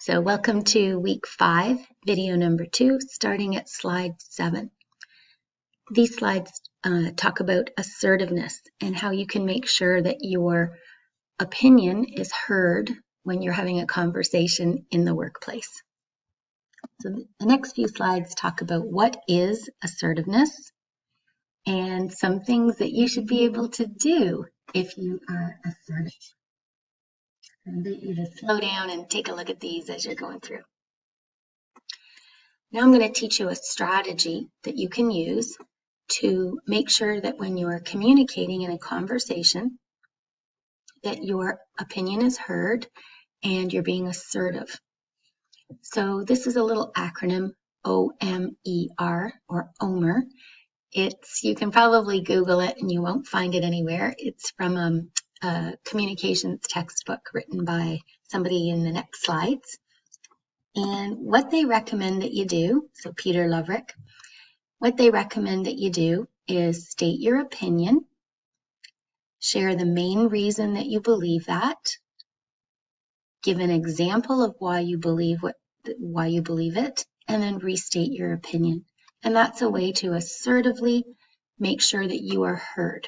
So welcome to week 5, video number 2, starting at slide 7. These slides talk about assertiveness and how you can make sure that your opinion is heard when you're having a conversation in the workplace. So the next few slides talk about what is assertiveness and some things that you should be able to do if you are assertive. I invite you to slow down and take a look at these as you're going through. Now I'm going to teach you a strategy that you can use to make sure that when you are communicating in a conversation, that your opinion is heard and you're being assertive. So this is a little acronym, OMER or OMER. You can probably Google it and you won't find it anywhere. It's from a communications textbook written by somebody in the next slides. And what they recommend that you do, so Peter Lovrick, what they recommend that you do is state your opinion, share the main reason that you believe that, give an example of why you believe it, and then restate your opinion. And that's a way to assertively make sure that you are heard.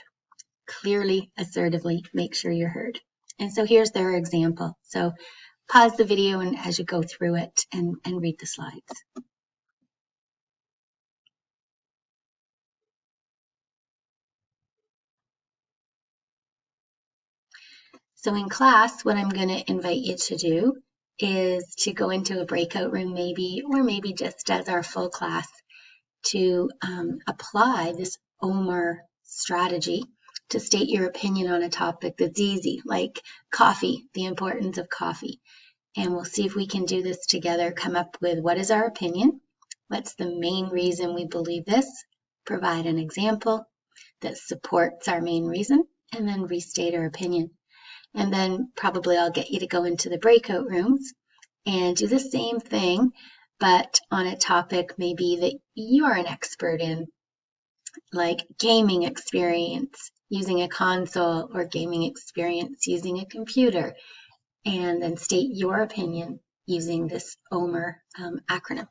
Clearly, assertively make sure you're heard. And so here's their example. So pause the video and as you go through it and read the slides. So in class, what I'm going to invite you to do is to go into a breakout room or maybe just as our full class to apply this OMER strategy to state your opinion on a topic that's easy, like coffee, the importance of coffee. And we'll see if we can do this together, come up with what is our opinion, what's the main reason we believe this, provide an example that supports our main reason, and then restate our opinion. And then probably I'll get you to go into the breakout rooms and do the same thing, but on a topic maybe that you are an expert in, like gaming experience using a console or gaming experience using a computer, and then state your opinion using this OMER acronym.